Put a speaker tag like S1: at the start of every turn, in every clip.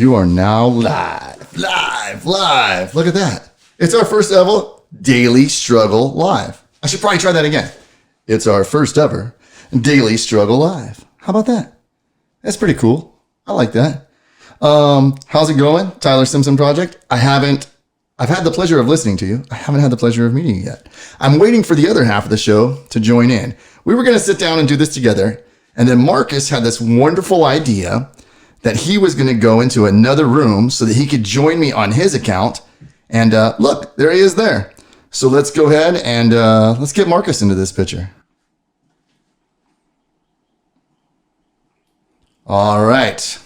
S1: You are now live. Look at that. It's our first ever Daily Struggle Live. I should probably try that again. It's our first ever Daily Struggle Live. How about that? That's pretty cool. I like that. How's it going, Tyler Simpson Project? I've had the pleasure of listening to you. I haven't had the pleasure of meeting you yet. I'm waiting for the other half of the show to join in. We were going to sit down and do this together. And then Marcus had this wonderful idea that he was going to go into another room so that he could join me on his account. And look, there he is there. So let's go ahead and let's get Marcus into this picture. All right.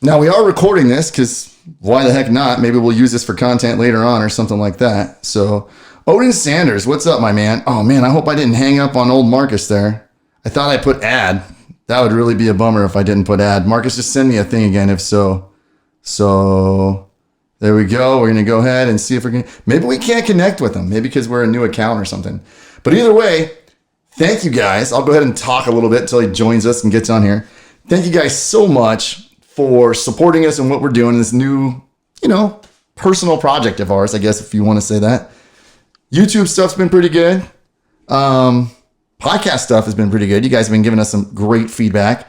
S1: Now we are recording this because why the heck not? Maybe we'll use this for content later on or something like that. So Odin Sanders, what's up, my man? Oh man, I hope I didn't hang up on old Marcus there. I thought I put ad. That would really be a bummer if I didn't put ad. Marcus, just send me a thing again if so. So there we go. We're going to go ahead and see if we can. Maybe we can't connect with him. Maybe because we're a new account or something. But either way, thank you guys. I'll go ahead and talk a little bit until he joins us and gets on here. Thank you guys so much for supporting us in what we're doing. This new, personal project of ours, I guess, if you want to say that. YouTube stuff's been pretty good. Podcast stuff has been pretty good. You guys have been giving us some great feedback.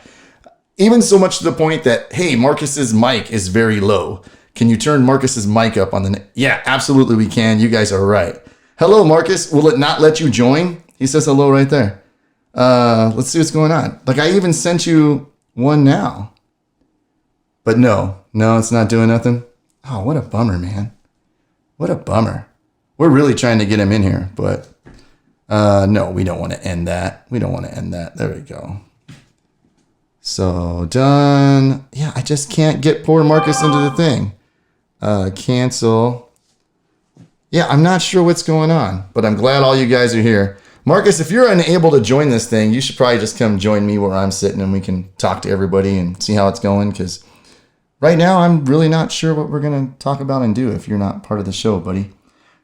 S1: Even so much to the point that, hey, Marcus's mic is very low. Can you turn Marcus's mic up on the... Yeah, absolutely we can. You guys are right. Hello, Marcus. Will it not let you join? He says hello right there. Let's see what's going on. Like, I even sent you one now. But no, it's not doing nothing. Oh, what a bummer, man. What a bummer. We're really trying to get him in here, but... no, we don't want to end that. There we go. So done. Yeah, I just can't get poor Marcus into the thing. Cancel. Yeah, I'm not sure what's going on, but I'm glad all you guys are here. Marcus, if you're unable to join this thing, you should probably just come join me where I'm sitting and we can talk to everybody and see how it's going. Because right now, I'm really not sure what we're going to talk about and do if you're not part of the show, buddy.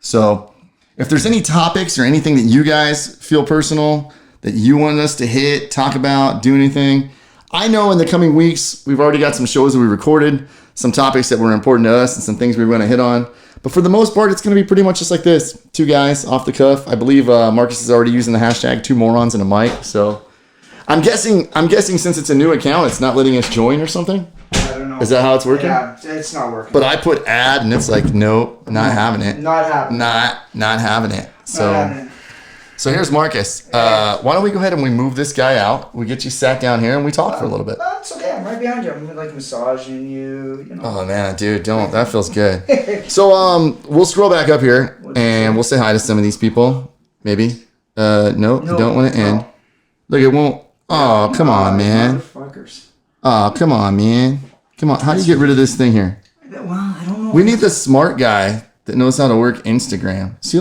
S1: So... if there's any topics or anything that you guys feel personal that you want us to hit, talk about, do anything, I know in the coming weeks, we've already got some shows that we recorded, some topics that were important to us and some things we were going to hit on. But for the most part, it's going to be pretty much just like this. Two guys off the cuff. I believe Marcus is already using the hashtag 2 morons and a mic. So I'm guessing since it's a new account, it's not letting us join or something.
S2: I don't know.
S1: Is that how it's working?
S2: Yeah, it's not working.
S1: But I put ad and it's like, nope, not having it.
S2: Not happening.
S1: Not having it. So,
S2: Not happening.
S1: So here's Marcus. Why don't we go ahead and we move this guy out? We get you sat down here and we talk for a little bit.
S2: That's okay. I'm right behind you. I'm like massaging you.
S1: Oh man, dude, don't. That feels good. So we'll scroll back up here and we'll say hi to some of these people. Maybe. No, don't want to end. Look, it won't. Oh, come on, man.
S2: Motherfuckers.
S1: Oh, come on, man. Come on. How do you get rid of this thing here?
S2: Well, I don't know.
S1: We need the smart guy that knows how to work Instagram. See,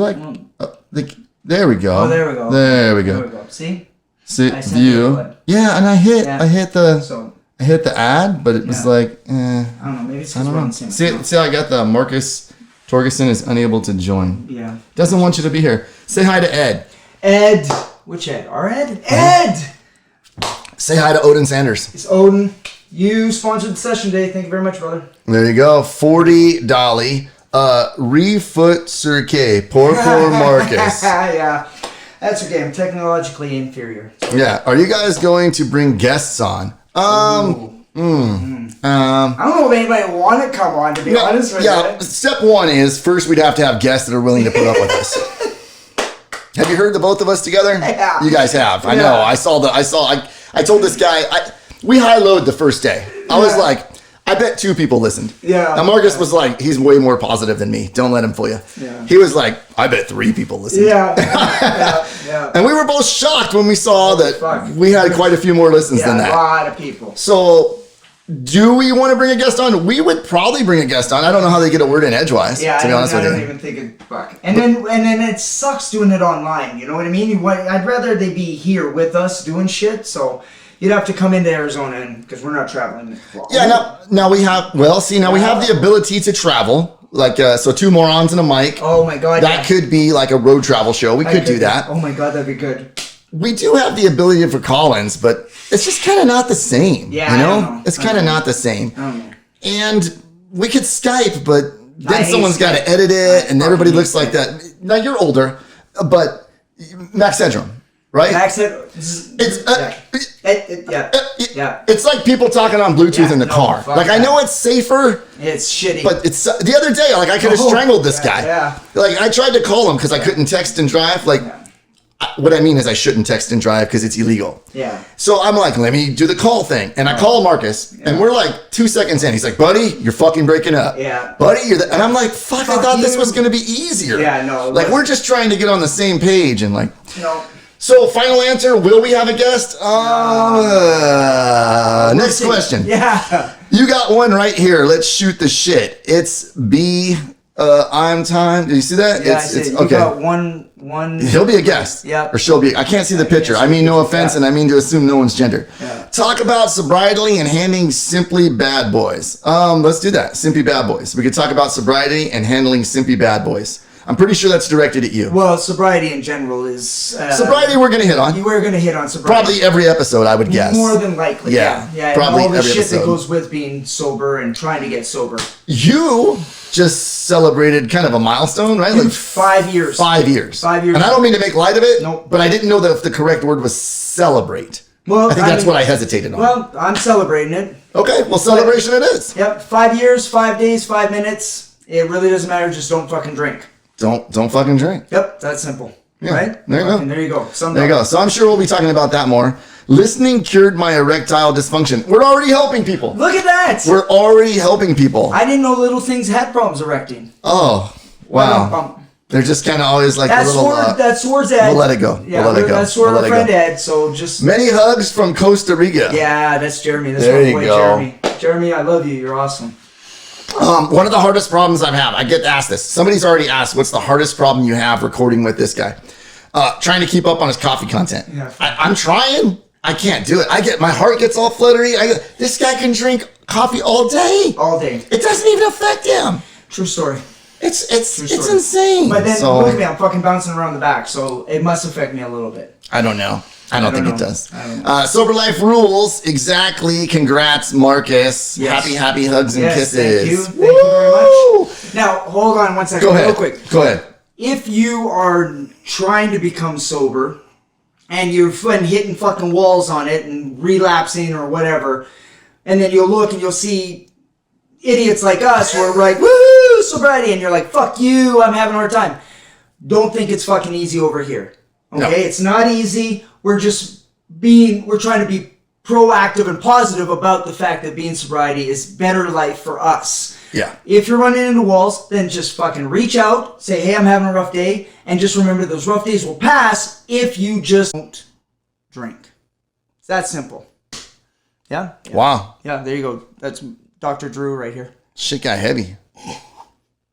S1: there we go.
S2: Oh, there we go.
S1: There we go.
S2: See,
S1: view. Yeah, and I hit
S2: So
S1: the ad, but it was like,
S2: I don't know. Maybe it's because we're on the same.
S1: See, I got the Marcus Torgerson is unable to join.
S2: Yeah.
S1: Doesn't want you to be here. Say hi to Ed.
S2: Ed. Which Ed? Our Ed? Ed!
S1: Say hi to Odin Sanders.
S2: It's Odin. You sponsored the session today. Thank you very much, brother.
S1: There you go. 40 dolly. Refoot Cirque. Pour for Marcus.
S2: Yeah. That's okay. I'm technologically inferior. So.
S1: Yeah. Are you guys going to bring guests on? I
S2: don't know if anybody want to come on, to be honest with you.
S1: Yeah. Step one is first we'd have to have guests that are willing to put up with us. Have you heard the both of us together?
S2: Yeah.
S1: You guys have. I know. I told this guy, we high-load the first day. I was like, I bet 2 people listened.
S2: Yeah.
S1: And Marcus was like, he's way more positive than me. Don't let him fool you.
S2: Yeah.
S1: He was like, I bet 3 people listened.
S2: Yeah.
S1: And we were both shocked when we saw that we had quite a few more listens than that.
S2: A lot of people.
S1: So, do we want to bring a guest on? We would probably bring a guest on. I don't know how they get a word in edgewise, to be honest with you.
S2: I don't even think it. Fuck. And then it sucks doing it online. You know what I mean? I'd rather they be here with us doing shit. So you'd have to come into Arizona because we're not traveling.
S1: Yeah. Now we have. Well, see, now we have the ability to travel. Like so, 2 morons and a mic.
S2: Oh my god.
S1: That could be like a road travel show. We could do that.
S2: Oh my god, that'd be good.
S1: we do have the ability for call-ins, but it's just kind of not the same.
S2: Yeah,
S1: you know?
S2: I know.
S1: It's kind of not the same.
S2: I don't know.
S1: And we could Skype, but
S2: I
S1: then
S2: hate
S1: someone's got to
S2: Skype.
S1: edit it, and
S2: I
S1: everybody
S2: fucking
S1: looks
S2: hate
S1: like that. Now, you're older, but Max Headroom, right?
S2: Max said,
S1: It's
S2: yeah.
S1: It's like people talking on Bluetooth
S2: Yeah,
S1: in the
S2: no,
S1: car.
S2: fuck
S1: Like, I
S2: that.
S1: know it's safer,
S2: It's shitty.
S1: but it's the other day, like, I could have
S2: Oh,
S1: strangled this
S2: yeah,
S1: guy.
S2: yeah.
S1: Like, I tried to call him because I couldn't text and drive. Like, what I mean is I shouldn't text and drive because it's illegal.
S2: Yeah.
S1: So I'm like, let me do the call thing. And I call Marcus, and we're like 2 seconds in. He's like, buddy, you're fucking breaking up.
S2: Yeah.
S1: Buddy, and I'm like, fuck, I
S2: Fuck
S1: thought this
S2: you.
S1: was going to be easier.
S2: Yeah, no, it
S1: Like,
S2: wasn't.
S1: we're just trying to get on the same page and like.
S2: No.
S1: So, final answer, will we have a guest? Next question.
S2: Yeah.
S1: You got one right here. Let's shoot the shit. It's B. I'm time. Did you see that?
S2: Yeah, I see. You got one.
S1: He'll be a guest.
S2: Yep.
S1: Or she'll be. I can't see the picture. I mean, no offense, and I mean to assume no one's gender.
S2: Yeah.
S1: Talk about sobriety and handling simply bad boys. Let's do that. Simply bad boys. We could talk about sobriety and handling simply bad boys. I'm pretty sure that's directed at you.
S2: Well, sobriety in general is
S1: Sobriety, we're gonna hit on.
S2: We're gonna hit on sobriety.
S1: Probably every episode, I would guess.
S2: More than likely.
S1: Yeah,
S2: Yeah.
S1: probably
S2: and all the
S1: every
S2: shit
S1: episode.
S2: that goes with being sober and trying to get sober.
S1: You just celebrated kind of a milestone, right? Like
S2: 5 years.
S1: 5 years.
S2: 5 years.
S1: And I don't mean to make light of it,
S2: Nope.
S1: but I didn't know that if the correct word was celebrate.
S2: Well,
S1: I think that's what I hesitated on.
S2: Well, I'm celebrating it.
S1: Okay, well, celebration it is.
S2: Yep. 5 years, 5 days, 5 minutes. It really doesn't matter. Just don't fucking drink.
S1: Don't fucking drink.
S2: Yep. That's simple.
S1: Yeah,
S2: Right?
S1: there you go.
S2: There you go.
S1: There you go. So I'm sure we'll be talking about that more. Listening cured my erectile dysfunction. We're already helping people.
S2: Look at that.
S1: We're already helping people.
S2: I didn't know little things had problems erecting.
S1: Oh, wow. They're just kind of always like a little.
S2: That's Sword's Ed.
S1: We'll let it go.
S2: Yeah,
S1: we'll let it go.
S2: that's Sword
S1: We'll
S2: of
S1: let it
S2: friend
S1: go.
S2: Ed. So just.
S1: Many hugs from Costa Rica.
S2: Yeah, that's Jeremy. That's
S1: There
S2: my
S1: you
S2: boy,
S1: go.
S2: Jeremy. Jeremy, I love you. You're awesome.
S1: One of the hardest problems I've had, I get asked this. Somebody's already asked, what's the hardest problem you have recording with this guy? Trying to keep up on his coffee content.
S2: Yeah.
S1: I'm trying. I can't do it. My heart gets all fluttery. This guy can drink coffee all day.
S2: All day.
S1: It doesn't even affect him.
S2: True story.
S1: It's
S2: story.
S1: insane.
S2: But then
S1: So,
S2: look at me, I'm fucking bouncing around the back, so it must affect me a little bit.
S1: I don't know. I don't think
S2: know.
S1: it does.
S2: I don't know.
S1: Sober Life Rules. Exactly. Congrats, Marcus.
S2: Yes.
S1: Happy hugs and
S2: Yes,
S1: kisses.
S2: thank you. Thank you very
S1: Woo!
S2: much. Now, hold on one second,
S1: Go ahead.
S2: real quick.
S1: Go ahead.
S2: If you are trying to become sober and you're hitting fucking walls on it and relapsing or whatever, and then you'll look and you'll see idiots like us who are like, woo, sobriety, and you're like, fuck you, I'm having a hard time. Don't think it's fucking easy over here. Okay?
S1: No.
S2: It's not easy. We're trying to be proactive and positive about the fact that being sobriety is better life for us.
S1: Yeah.
S2: If you're running into walls, then just fucking reach out, say, hey, I'm having a rough day, and just remember those rough days will pass if you just don't drink. It's that simple. Yeah?
S1: Wow.
S2: Yeah, there you go. That's Dr. Drew right here.
S1: Shit got heavy.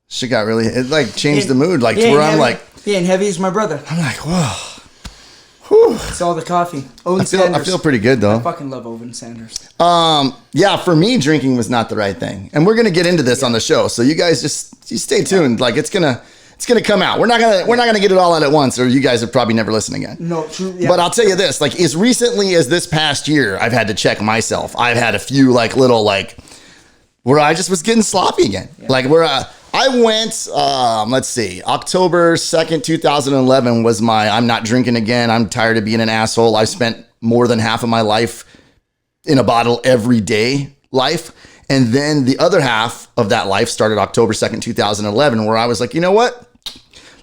S1: Shit got really. It like changed the mood. Like
S2: He
S1: to
S2: ain't
S1: where I'm
S2: heavy.
S1: like.
S2: He ain't heavy as my brother.
S1: I'm like, whoa. Whew.
S2: It's all the coffee. Owen
S1: I
S2: Sanders.
S1: feel pretty good though.
S2: I fucking love Owen Sanders.
S1: Yeah, for me, drinking was not the right thing, and we're gonna get into this on the show. So you guys just stay tuned. Like it's gonna come out. We're not gonna get it all out at once, or you guys would probably never listen again.
S2: No, true. Yeah.
S1: But I'll tell you this: like as recently as this past year, I've had to check myself. I've had a few little where I just was getting sloppy again.
S2: Yeah.
S1: Like where I went. Let's see, October 2nd, 2011 was my I'm not drinking again. I'm tired of being an asshole. I spent more than half of my life in a bottle every day life. And then the other half of that life started October 2nd, 2011, where I was like, you know what?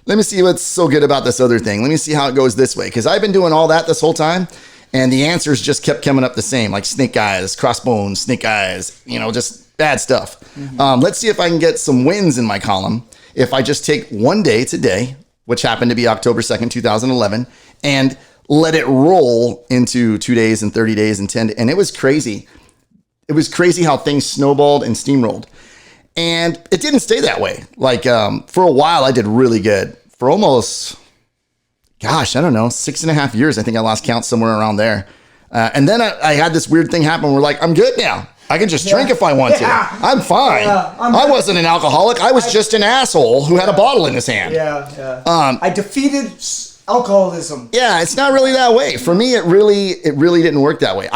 S1: Let me see what's so good about this other thing. Let me see how it goes this way. Because I've been doing all that this whole time. And the answers just kept coming up the same, like snake eyes, crossbones, snake eyes, just bad stuff. Mm-hmm. Let's see if I can get some wins in my column. If I just take one day today, which happened to be October 2nd, 2011, and let it roll into 2 days and 30 days and 10. And it was crazy. It was crazy how things snowballed and steamrolled. And it didn't stay that way. Like for a while, I did really good. For almost, gosh, I don't know, 6.5 years. I think I lost count somewhere around there. And then I had this weird thing happen where like, I'm good now. I can just drink if I want to. I'm fine. I wasn't an alcoholic. I was just an asshole who had a bottle in his hand.
S2: Yeah. I defeated alcoholism.
S1: Yeah, it's not really that way. For me, it really didn't work that way.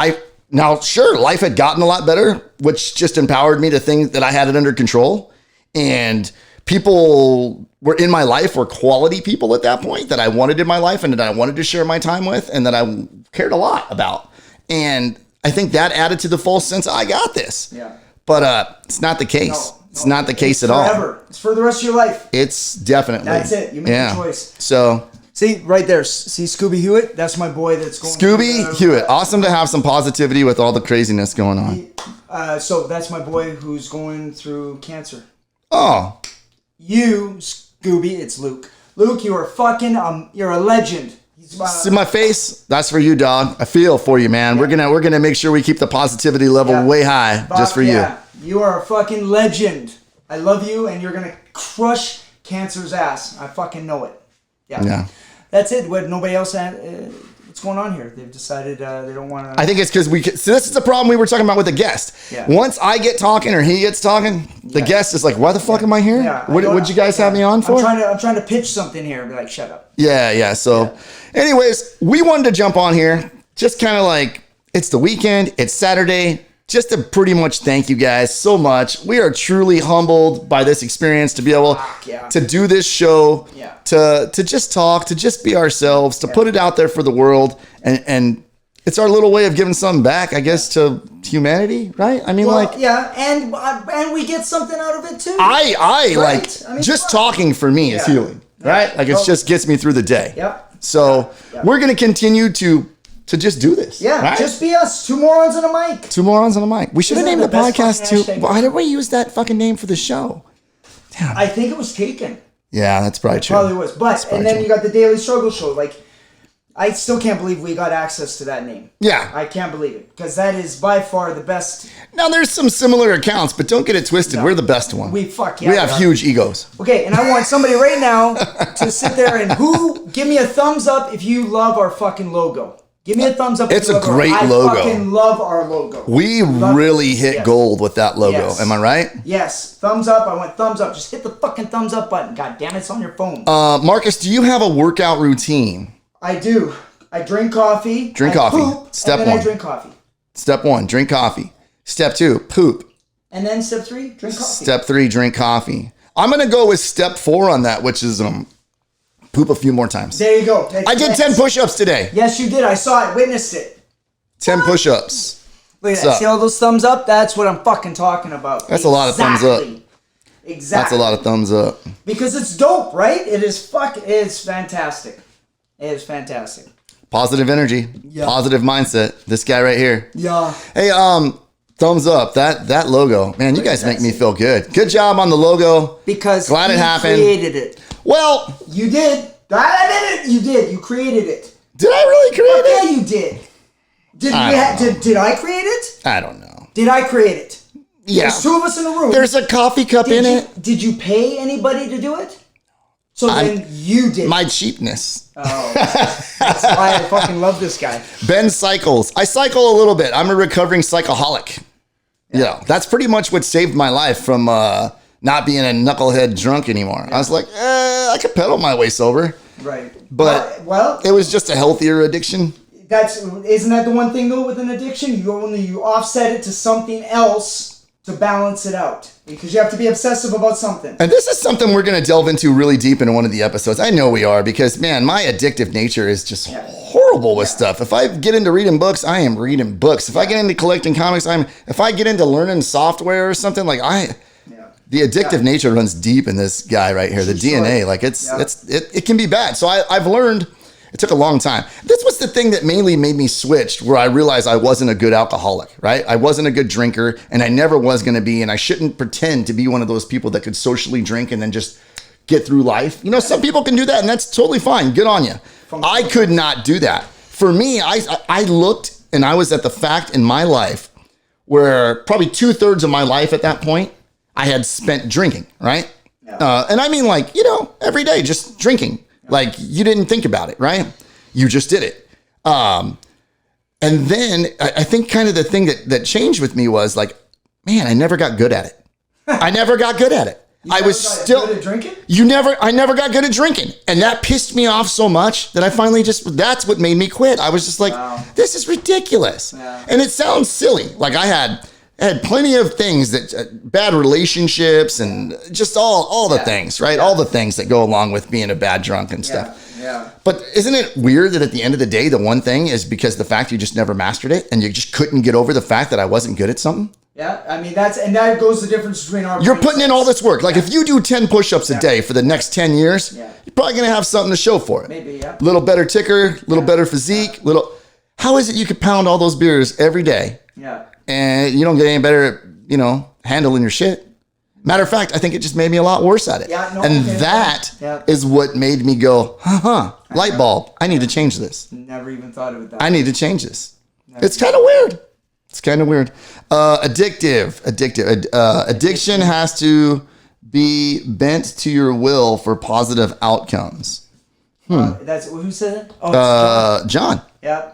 S1: Now, sure, life had gotten a lot better, which just empowered me to think that I had it under control. And people were in my life were quality people at that point that I wanted in my life and that I wanted to share my time with and that I cared a lot about. And I think that added to the false sense, I got this.
S2: Yeah.
S1: But it's not the case. It's not the case at all.
S2: Forever. It's for the rest of your life.
S1: It's definitely.
S2: That's it. You make a choice.
S1: So.
S2: See, right there. See Scooby Hewitt? That's my boy that's going.
S1: Scooby Hewitt. Awesome to have some positivity with all the craziness going on.
S2: So that's my boy who's going through cancer.
S1: Oh.
S2: You, Scooby, it's Luke. Luke, you are fucking, you're a legend.
S1: See my face? That's for you, dog. I feel for you, man. Yeah. We're gonna make sure we keep the positivity level way high just for you.
S2: You are a fucking legend. I love you, and you're gonna crush cancer's ass. I fucking know it. Yeah. That's it. What nobody else had. What's going on here? They've decided they don't want to.
S1: I think it's because so this is the problem we were talking about with the guest. Yeah. Once I get talking or he gets talking, the guest is like, "Why the fuck am I here?
S2: Yeah.
S1: What'd you guys have me on for?"
S2: I'm trying to pitch something here and be like, "Shut up."
S1: Yeah. So, anyways, we wanted to jump on here, just kind of like it's the weekend, it's Saturday. Just to pretty much thank you guys so much. We are truly humbled by this experience to be able to do this show, to just talk, to just be ourselves, to put it out there for the world. And it's our little way of giving something back, I guess, to humanity, right? I mean,
S2: and we get something out of it too.
S1: Just talking for me is healing, right? Like it just gets me through the day.
S2: Yep.
S1: So we're going to continue to just do this.
S2: Yeah, right? Just be us. Two morons on a mic.
S1: Two morons on a mic. We should have named the podcast too. Why did we use that fucking name for the show?
S2: Damn. I think it was taken.
S1: Yeah, that's probably true.
S2: Probably was. But, and then you got the Daily Struggle Show. Like, I still can't believe we got access to that name. Yeah. I can't believe it. Because that is by far the best.
S1: Now, there's some similar accounts, but don't get it twisted. No. We're the best one. We have huge egos.
S2: Okay, and I want somebody right now to sit there and give me a thumbs up if you love our fucking logo. Give me a thumbs up.
S1: It's a great logo.
S2: I fucking love our logo.
S1: We really hit gold with that logo. Yes. Am I right?
S2: Yes. Thumbs up. I want thumbs up. Just hit the fucking thumbs up button. God damn it, it's on your phone.
S1: Marcus, do you have a workout routine?
S2: I do. I drink coffee.
S1: Drink coffee.
S2: Poop,
S1: Step
S2: and then
S1: 1.
S2: I drink coffee.
S1: Step 1, drink coffee. Step 2, poop.
S2: And then step 3, drink coffee.
S1: Step 3, drink coffee. I'm going to go with step 4 on that, which is poop a few more times.
S2: There you go.
S1: I did 10 push-ups today.
S2: Yes, you did. I saw it. Witnessed it.
S1: 10 push-ups.
S2: Look at that. See all those thumbs up? That's what I'm fucking talking about.
S1: That's a lot of thumbs up.
S2: Exactly.
S1: That's a lot of thumbs up.
S2: Because it's dope, right? It is fantastic. It is fantastic.
S1: Positive energy. Yeah. Positive mindset. This guy right here.
S2: Yeah.
S1: Hey, thumbs up. That logo. Man, you guys make me feel good. Good job on the logo.
S2: Because
S1: glad it happened.
S2: Created it.
S1: Well,
S2: you did. I did it. You did. You created it.
S1: Did I really create it?
S2: Yeah, you did. Did I create it?
S1: I don't know.
S2: Did I create it?
S1: Yeah.
S2: There's 2 of us in the room.
S1: There's a coffee cup in it.
S2: Did you pay anybody to do it? So then you did.
S1: My cheapness.
S2: Oh. That's why I fucking love this guy.
S1: Ben cycles. I cycle a little bit. I'm a recovering cycleholic. Yeah. That's pretty much what saved my life from not being a knucklehead drunk anymore. Yeah. I was like, I could pedal my way sober.
S2: Right.
S1: But it was just a healthier addiction.
S2: Isn't that the one thing though with an addiction? You offset it to something else to balance it out. Because you have to be obsessive about something.
S1: And this is something we're going to delve into really deep in one of the episodes. I know we are because, man, my addictive nature is just horrible with stuff. If I get into reading books, I am reading books. If I get into collecting comics, if I get into learning software or something, like the addictive nature runs deep in this guy right here. The DNA, like it can be bad. So I've learned. It took a long time. This was the thing that mainly made me switch, where I realized I wasn't a good alcoholic, right? I wasn't a good drinker, and I never was going to be, and I shouldn't pretend to be one of those people that could socially drink and then just get through life. You know, some people can do that, and that's totally fine. Good on you. I could not do that. For me, I looked, and I was at the fact in my life where probably 2/3 of my life at that point, I had spent drinking, right? Yeah. And I mean, like, you know, every day, just drinking. Like, you didn't think about it, right? You just did it. And then I think kind of the thing that changed with me was like, man, I never got good at it. I never got good at it. I was still
S2: good at drinking?
S1: I never got good at drinking. And that pissed me off so much that I finally that's what made me quit. I was just like, this is ridiculous.
S2: Yeah.
S1: And it sounds silly. Like I had plenty of things that bad relationships and just all the things, right? All the things that go along with being a bad drunk and stuff.
S2: Yeah.
S1: But isn't it weird that at the end of the day, the one thing is because the fact you just never mastered it and you just couldn't get over the fact that I wasn't good at something?
S2: Yeah, I mean, that goes the difference between our...
S1: You're putting in all this work. Like if you do 10 push-ups a day for the next 10 years, you're probably going to have something to show for it.
S2: Maybe, yeah.
S1: Little better ticker, little better physique, How is it you could pound all those beers every day?
S2: Yeah.
S1: And you don't get any better at, handling your shit? Matter of fact, I think it just made me a lot worse at it.
S2: Yeah, no,
S1: and that is what made me go, light bulb. I need to change this.
S2: Never even thought of it that
S1: I need to change this. It's kind of weird. Addiction has to be bent to your will for positive outcomes.
S2: That's who said that? Oh, it's
S1: John.
S2: Yeah.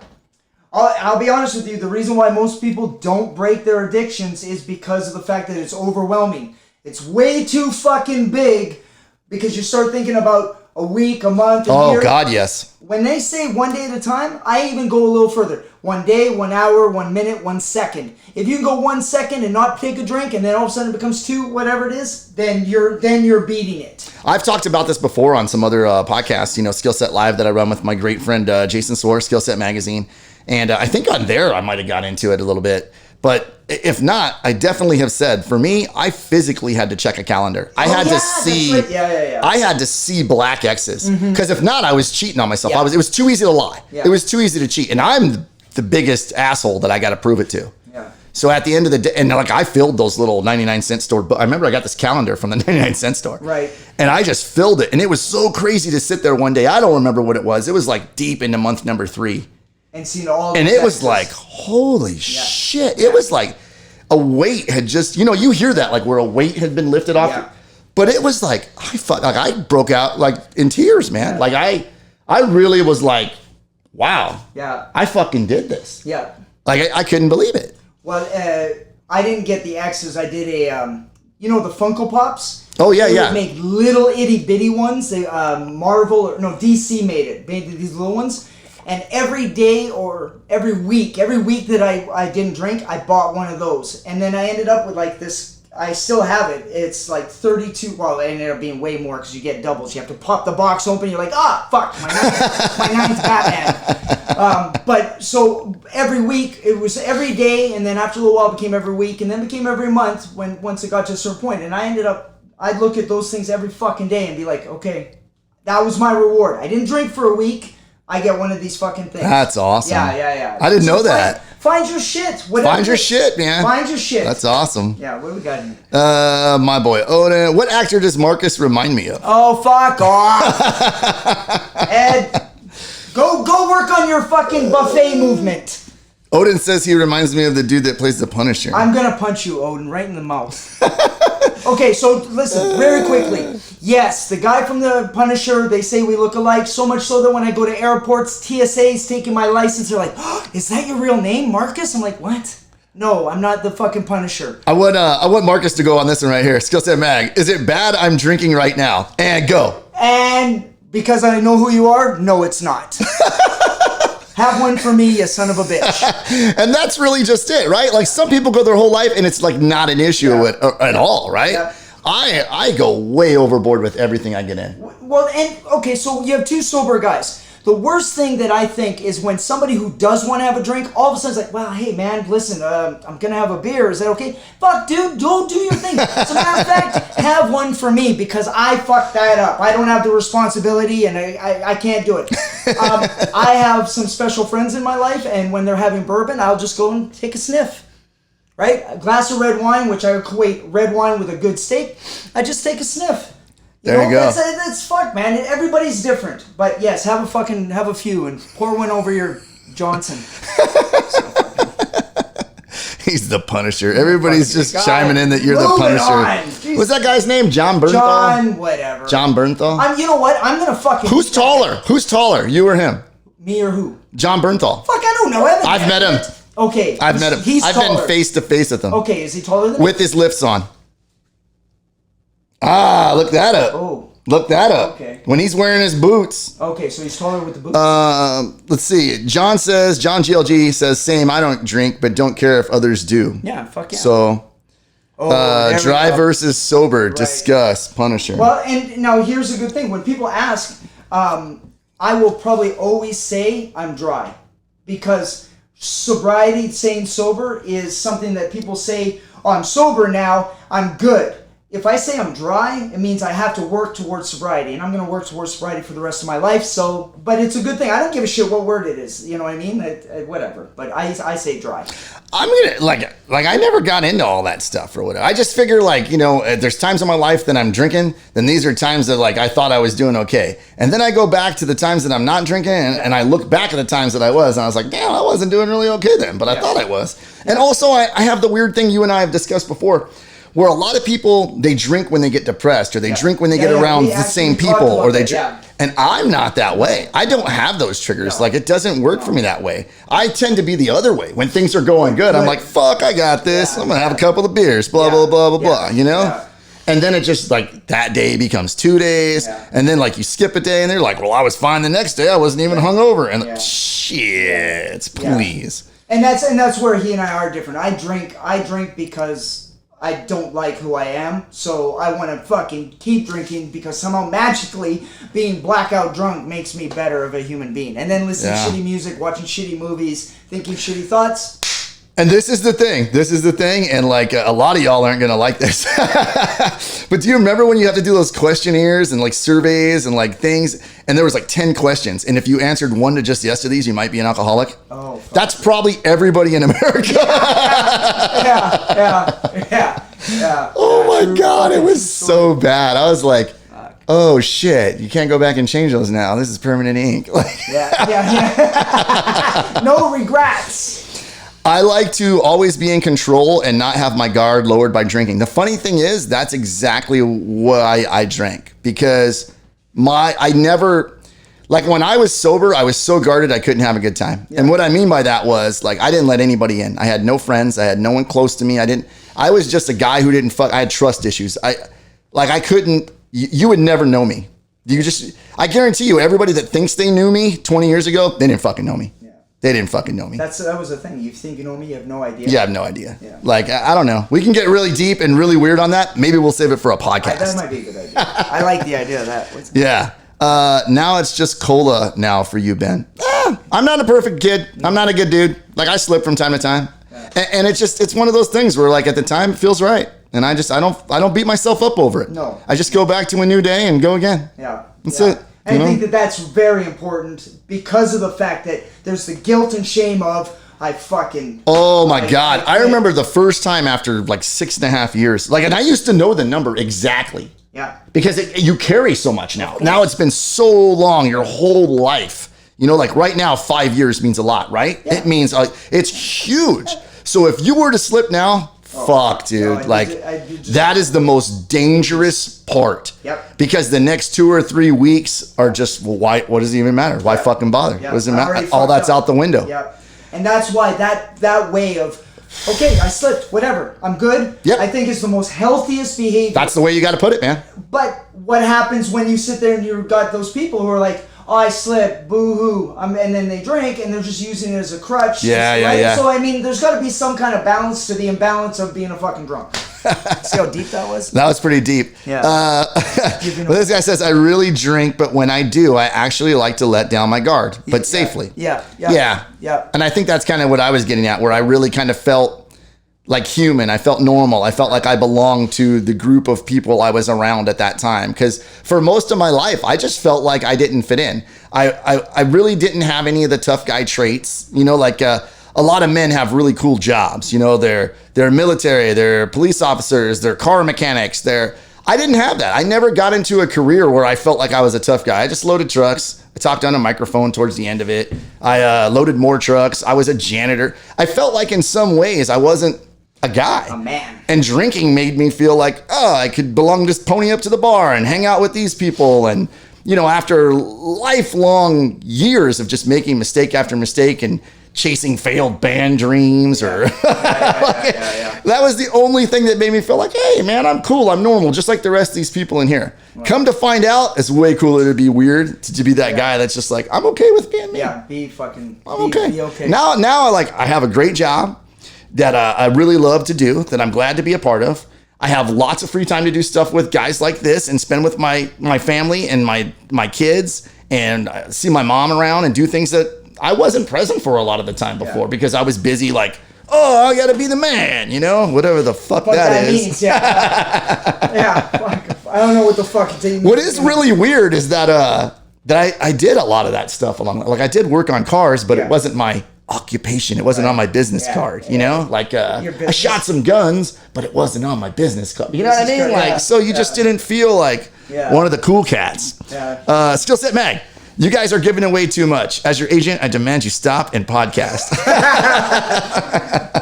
S2: I'll be honest with you. The reason why most people don't break their addictions is because of the fact that it's overwhelming. It's way too fucking big because you start thinking about a week, a month, a year.
S1: Oh, God, yes.
S2: When they say 1 day at a time, I even go a little further. 1 day, 1 hour, 1 minute, 1 second. If you can go 1 second and not take a drink and then all of a sudden it becomes 2, whatever it is, then you're beating it.
S1: I've talked about this before on some other podcasts, Skill Set Live that I run with my great friend Jason Soar, Skill Set Magazine. And I think on there I might have got into it a little bit. But if not, I definitely have said, for me, I physically had to check a calendar. I had to see, I had to see black X's. Because if not, I was cheating on myself. It was too easy to lie. It was too easy to cheat. And I'm the biggest asshole that I got to prove it to. So at the end of the day, and like I filled those little 99-cent store, but I remember I got this calendar from the 99-cent store.
S2: Right.
S1: And I just filled it. And it was so crazy to sit there one day. I don't remember what it was. It was like deep into month number 3.
S2: And seen all the
S1: and it was like, holy shit. It was like a weight had just, you hear that like where a weight had been lifted off. But it was like, I broke out like in tears, man. Like I really was like, wow. Yeah. I fucking did this. Yeah. Like I couldn't believe it.
S2: Well, I didn't get the X's. I did a, the Funko Pops.
S1: Oh, yeah,
S2: they would make little itty bitty ones. They, DC made these little ones. And every day or every week that I didn't drink, I bought one of those. And then I ended up with like this, I still have it. It's like 32, well, it ended up being way more because you get doubles. You have to pop the box open. You're like, fuck, my ninth Batman. But so every week, it was every day. And then after a little while, it became every week. And then it became every month once it got to a certain point. And I'd look at those things every fucking day and be like, okay, that was my reward. I didn't drink for a week. I get one of these fucking things.
S1: That's awesome.
S2: Yeah.
S1: I didn't know that.
S2: Find your shit.
S1: Find your shit, man.
S2: Find your shit.
S1: That's awesome.
S2: Yeah, what do we got here?
S1: My boy Odin. What actor does Marcus remind me of?
S2: Oh, fuck off. Ed, go work on your fucking buffet movement.
S1: Odin says he reminds me of the dude that plays the Punisher.
S2: I'm going to punch you, Odin, right in the mouth. Okay, so listen, very quickly. Yes, the guy from the Punisher, they say we look alike, so much so that when I go to airports, TSA's taking my license. They're like, is that your real name, Marcus? I'm like, what? No, I'm not the fucking Punisher.
S1: I want Marcus to go on this one right here. Skill Set Mag. Is it bad I'm drinking right now? And go.
S2: And because I know who you are, no, it's not. Have one for me, you son of a bitch.
S1: And that's really just it, right? Like some people go their whole life and it's like not an issue at all, right? Yeah. I go way overboard with everything I get in.
S2: Well, and okay, so you have two sober guys. The worst thing that I think is when somebody who does want to have a drink, all of a sudden is like, well, hey, man, listen, I'm going to have a beer. Is that okay? Fuck, dude, don't do your thing. As a matter of fact, have one for me because I fucked that up. I don't have the responsibility and I can't do it. I have some special friends in my life, and when they're having bourbon, I'll just go and take a sniff. Right? A glass of red wine, which I equate red wine with a good steak, I just take a sniff.
S1: There you go.
S2: That's fuck, man. Everybody's different. But yes, have a few and pour one over your Johnson.
S1: He's the Punisher. Everybody's just chiming in that you're the Punisher. What's that guy's name? John Bernthal?
S2: John, whatever.
S1: John Bernthal?
S2: You know what? I'm going to fucking...
S1: Who's taller? You or him?
S2: Me or who?
S1: John Bernthal.
S2: Fuck, I don't know.
S1: I've met him.
S2: Okay.
S1: I've met him.
S2: He's taller.
S1: I've been face to face with him.
S2: Okay, is he taller than me?
S1: With his lifts on. Look that up.
S2: Oh.
S1: Look that up.
S2: Okay.
S1: When he's wearing his boots.
S2: Okay, so he's taller with the boots.
S1: Let's see. John GLG says, same, I don't drink, but don't care if others do.
S2: Yeah, fuck yeah.
S1: So, dry versus sober, discuss, Punisher.
S2: Well, and now here's a good thing. When people ask, I will probably always say I'm dry. Because sobriety, saying sober, is something that people say, oh, I'm sober now, I'm good. If I say I'm dry, it means I have to work towards sobriety, and I'm going to work towards sobriety for the rest of my life. So, but it's a good thing. I don't give a shit what word it is. You know what I mean? Whatever. But I say dry.
S1: I'm gonna like I never got into all that stuff or whatever. I just figure there's times in my life that I'm drinking, then these are times that I thought I was doing okay, and then I go back to the times that I'm not drinking, and I look back at the times that I was, and I was like, damn, I wasn't doing really okay then, but I thought I was. And also I have the weird thing you and I have discussed before, where a lot of people, they drink when they get depressed, or they drink when they get around the same people, or they drink. And I'm not that way. I don't have those triggers. It doesn't work for me that way. I tend to be the other way. When things are going good, I'm like, fuck, I got this. I'm going to have a couple of beers, blah, blah, blah, blah, blah, you know? Yeah. And then it just that day becomes 2 days. Yeah. And then you skip a day and they're like, well, I was fine the next day. I wasn't even hungover. And shit, please.
S2: And that's where he and I are different. I drink because I don't like who I am, so I want to fucking keep drinking because somehow magically being blackout drunk makes me better of a human being. And then listening to shitty music, watching shitty movies, thinking shitty thoughts.
S1: And this is the thing, and a lot of y'all aren't gonna like this. But do you remember when you have to do those questionnaires and surveys and things, and there was 10 questions, and if you answered one to just yes to these, you might be an alcoholic? Oh, fuck. That's probably everybody in America. Yeah. Oh my God, it was so bad. I was like, oh shit, you can't go back and change those now. This is permanent ink.
S2: No regrets.
S1: I like to always be in control and not have my guard lowered by drinking. The funny thing is, that's exactly why I drank, because I never, when I was sober, I was so guarded I couldn't have a good time. Yeah. And what I mean by that was I didn't let anybody in. I had no friends. I had no one close to me. I was just a guy who didn't fuck. I had trust issues. I couldn't, you would never know me. I guarantee you, everybody that thinks they knew me 20 years ago, they didn't fucking know me. They didn't fucking know me.
S2: That was the thing. You think you know me, you have no idea.
S1: Yeah, I have no idea. Yeah. I don't know. We can get really deep and really weird on that. Maybe we'll save it for a podcast.
S2: That might be a good idea. I like the idea of that.
S1: Yeah. Now it's just cola now for you, Ben. I'm not a perfect kid. I'm not a good dude. I slip from time to time. Yeah. And it's one of those things where at the time it feels right. And I don't beat myself up over it. No. I just go back to a new day and go again. Yeah. That's it.
S2: And I think that's very important because of the fact that there's the guilt and shame of
S1: Oh my God. I remember the first time after 6.5 years. And I used to know the number exactly. Yeah. Because you carry so much now. Now it's been so long, your whole life. Right now, 5 years means a lot, right? Yeah. It means it's huge. So if you were to slip now, fuck, dude. That is the most dangerous part. Yep. Because the next 2 or 3 weeks are just, why? What does it even matter? Why fucking bother? Yep. What does it matter? All that's out the window.
S2: Yep. And that's why that way of, okay, I slipped, whatever, I'm good. Yep. I think is the most healthiest behavior.
S1: That's the way you got to put it, man.
S2: But what happens when you sit there and you've got those people who are like, oh, I slipped, boo-hoo, and then they drink, and they're just using it as a crutch. Yeah. So, there's got to be some kind of balance to the imbalance of being a fucking drunk. See how deep that was?
S1: That was pretty deep. Yeah. This guy says, I really drink, but when I do, I actually like to let down my guard, but safely. Yeah. And I think that's kind of what I was getting at, where I really kind of felt human. I felt normal. I felt like I belonged to the group of people I was around at that time. Because for most of my life, I just felt like I didn't fit in. I really didn't have any of the tough guy traits. A lot of men have really cool jobs. They're military, they're police officers, they're car mechanics. I didn't have that. I never got into a career where I felt like I was a tough guy. I just loaded trucks. I talked on a microphone towards the end of it. I loaded more trucks. I was a janitor. I felt like in some ways I wasn't a guy.
S2: A man.
S1: And drinking made me feel like, I could belong, just pony up to the bar and hang out with these people. And, after lifelong years of just making mistake after mistake and chasing failed band dreams or that was the only thing that made me feel like, hey man, I'm cool, I'm normal, just like the rest of these people in here. Come to find out, it's way cooler to be weird, to be that guy that's just like, I'm okay with being me.
S2: Yeah, be fucking,
S1: I'm okay.
S2: Be okay.
S1: Now I have a great job that I really love to do, that I'm glad to be a part of. I have lots of free time to do stuff with guys like this and spend with my family and my kids and see my mom around and do things that I wasn't present for a lot of the time before because I was busy like, oh, I gotta be the man, you know, whatever the fuck that is.
S2: Means, yeah, fuck, I don't know what the fuck it means.
S1: What is really weird is that I did a lot of that stuff like I did work on cars, but it wasn't my occupation. It wasn't on my business card, you know, like I shot some guns, but it wasn't on my business card. You know what I mean? Like, so you just didn't feel like one of the cool cats. Skill Set Mag, you guys are giving away too much. As your agent, I demand you stop and podcast.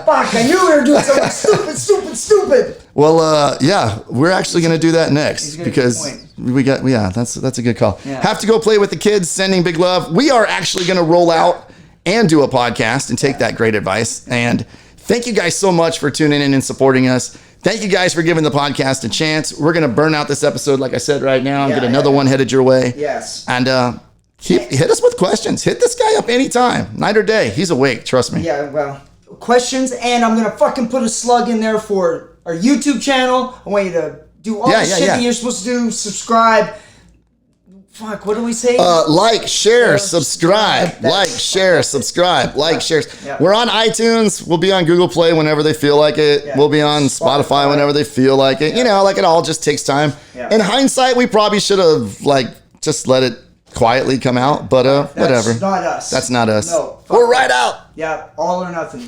S2: Fuck, I knew we were doing something stupid.
S1: Well, yeah, we're actually going to do that next because that's a good call. Have to go play with the kids, sending big love. We are actually going to roll out and do a podcast and take that great advice. And thank you guys so much for tuning in and supporting us. Thank you guys for giving the podcast a chance. We're going to burn out this episode, like I said, right now, and get another one headed your way.
S2: Yes.
S1: And hit us with questions. Hit this guy up anytime, night or day. He's awake, trust me.
S2: Yeah, well, questions, and I'm going to fucking put a slug in there for our YouTube channel. I want you to do all the shit that you're supposed to do. Subscribe. Fuck, what do we say?
S1: Like, share, subscribe. Like, share, subscribe. Like, share.
S2: Yeah.
S1: We're on iTunes. We'll be on Google Play whenever they feel like it. Yeah. We'll be on Spotify whenever they feel like it. Yeah. You know, like it all just takes time. Yeah. In hindsight, we probably should have just let it quietly come out, but whatever.
S2: That's not us.
S1: That's not us.
S2: No.
S1: We're right out.
S2: Yeah, all or nothing.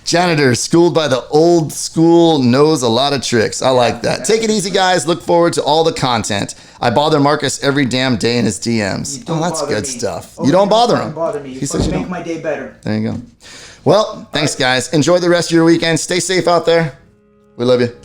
S1: Janitor, schooled by the old school, knows a lot of tricks. I like that. Take it easy, guys. Look forward to all the content. I bother Marcus every damn day in his DMs. Oh, that's good stuff. You don't bother him.
S2: Bother me.
S1: He says you
S2: make my day better.
S1: There you go. Well, thanks, guys. Enjoy the rest of your weekend. Stay safe out there. We love you.